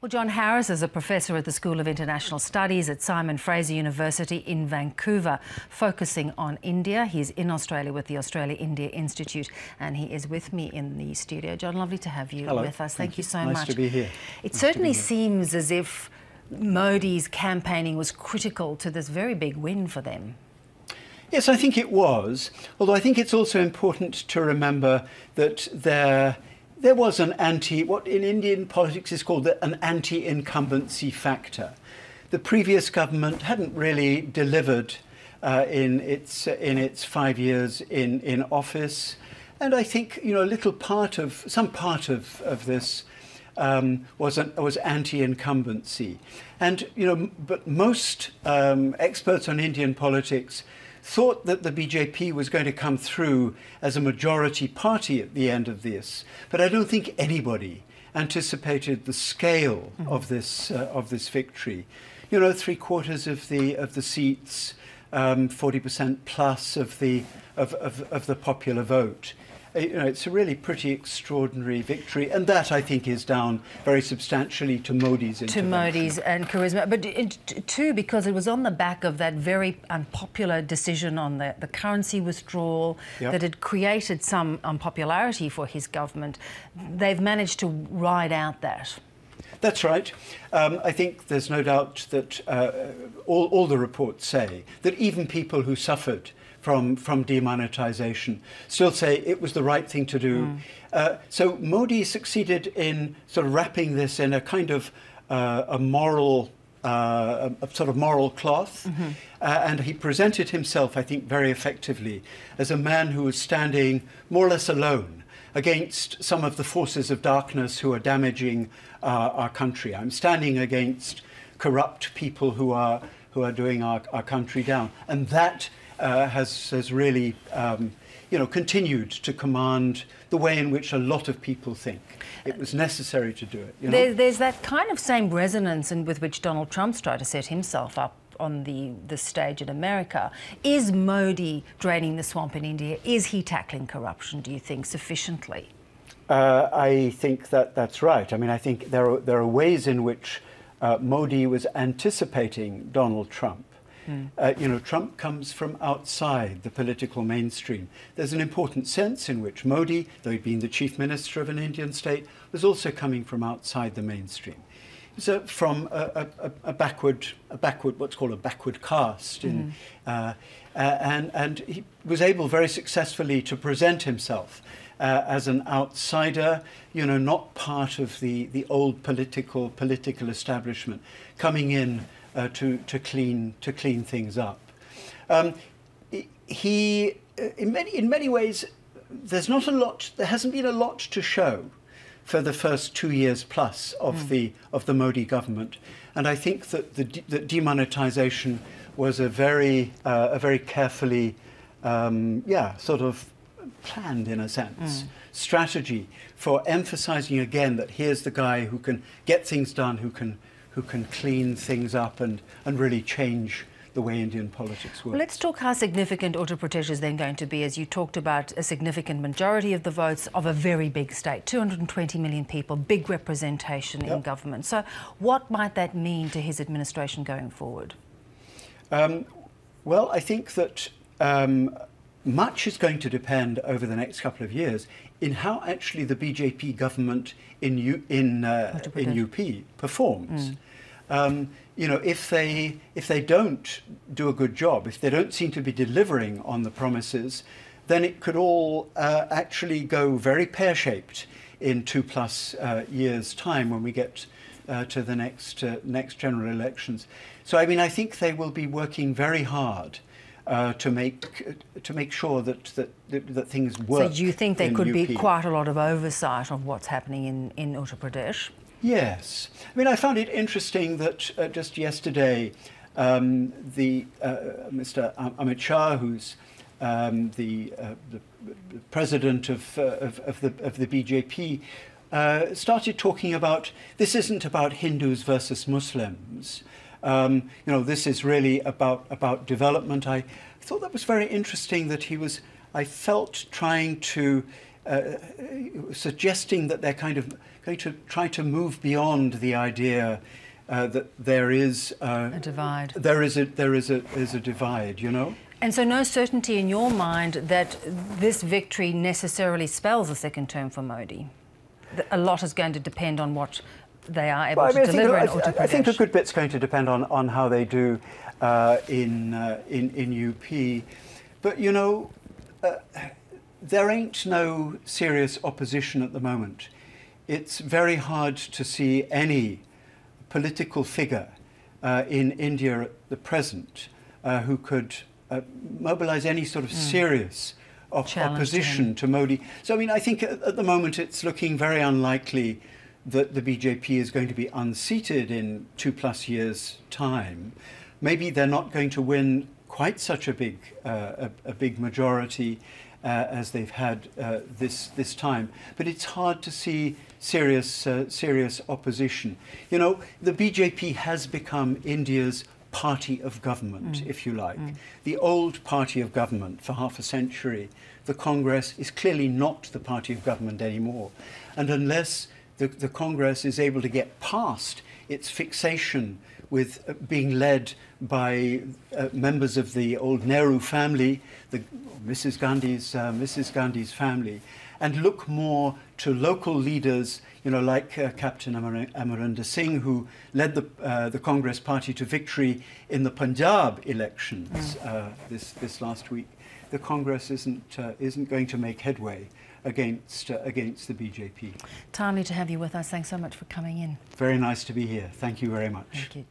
Well, John Harris is a professor at the School of International Studies at Simon Fraser University in Vancouver, focusing on India. He's in Australia with the Australia-India Institute, and he is with me in the studio. John, lovely to have you with us. Thank you so much. Nice to be here. It certainly seems as if Modi's campaigning was critical to this very big win for them. Yes, I think it was, although I think it's also important to remember that there was an what in Indian politics is called an anti-incumbency factor. The previous government hadn't really delivered in its 5 years in office, and I think some part of this was anti-incumbency, and but most experts on Indian politics thought that the BJP was going to come through as a majority party at the end of this, but I don't think anybody anticipated the scale of this victory. 3/4 of the seats, 40% plus of the popular vote. It's a really pretty extraordinary victory, and that I think is down very substantially to Modi's intervention. To Modi's and charisma, but too because it was on the back of that very unpopular decision on the currency withdrawal that had created some unpopularity for his government. They've managed to ride out that. That's right. I think there's no doubt that all the reports say that even people who suffered from demonetization still say it was the right thing to do. So Modi succeeded in sort of wrapping this in a kind of a sort of moral cloth, and he presented himself, I think, very effectively as a man who was standing more or less alone against some of the forces of darkness who are damaging our country. I'm standing against corrupt people who are doing our country down, and that has really, continued to command the way in which a lot of people think. It was necessary to do it. There's that kind of same resonance with which Donald Trump's tried to set himself up on the stage in America. Is Modi draining the swamp in India? Is he tackling corruption, do you think, sufficiently? I think that's right. I mean, I think there are ways in which Modi was anticipating Donald Trump. Trump comes from outside the political mainstream. There's an important sense in which Modi, though he'd been the chief minister of an Indian state, was also coming from outside the mainstream. So from a backward, what's called a backward caste, and he was able very successfully to present himself as an outsider, not part of the old political establishment, coming in to clean things up. He, in many ways, there hasn't been a lot to show for the first 2 years plus of the Modi government, and I think that that demonetization was a very carefully, sort of planned, in a sense, strategy for emphasizing again that here's the guy who can get things done, who can clean things up and really change the way Indian politics works. Well, let's talk how significant Uttar Pradesh is then going to be, as you talked about a significant majority of the votes of a very big state, 220 million people, big representation in government. So what might that mean to his administration going forward? Well, I think that much is going to depend over the next couple of years in how actually the BJP government in UP performs. If they don't do a good job, if they don't seem to be delivering on the promises, then it could all actually go very pear-shaped in 2+ years' time when we get to the next general elections. So I mean, I think they will be working very hard to make sure that things work. So do you think there could be quite a lot of oversight of what's happening in Uttar Pradesh? Yes. I mean, I found it interesting that just yesterday, Mr. Amit Shah, who's the president of the BJP, started talking about this isn't about Hindus versus Muslims. This is really about development. I thought that was very interesting that he was, I felt, trying to suggesting that they're kind of going to try to move beyond the idea that there is a divide. There is a divide, you know. And so no certainty in your mind that this victory necessarily spells a second term for Modi? A lot is going to depend on what they are able to deliver in Uttar Pradesh. I think a good bit's going to depend on how they do in UP. But, you know, there ain't no serious opposition at the moment. It's very hard to see any political figure in India at the present who could mobilize any sort of serious opposition to Modi. So, I mean, I think at the moment it's looking very unlikely that the BJP is going to be unseated in 2+ years' time. Maybe they're not going to win quite such a big majority as they've had this time, but it's hard to see serious opposition. You know, the BJP has become India's party of government, if you like. The old party of government for half a century, the Congress, is clearly not the party of government anymore. And unless the Congress is able to get past its fixation with being led by members of the old Nehru family, Mrs. Gandhi's family, and look more to local leaders, you know, like Captain Amarinder Singh, who led the Congress party to victory in the Punjab elections this last week. The Congress isn't going to make headway against the BJP. Timely to have you with us. Thanks so much for coming in. Very nice to be here. Thank you very much. Thank you.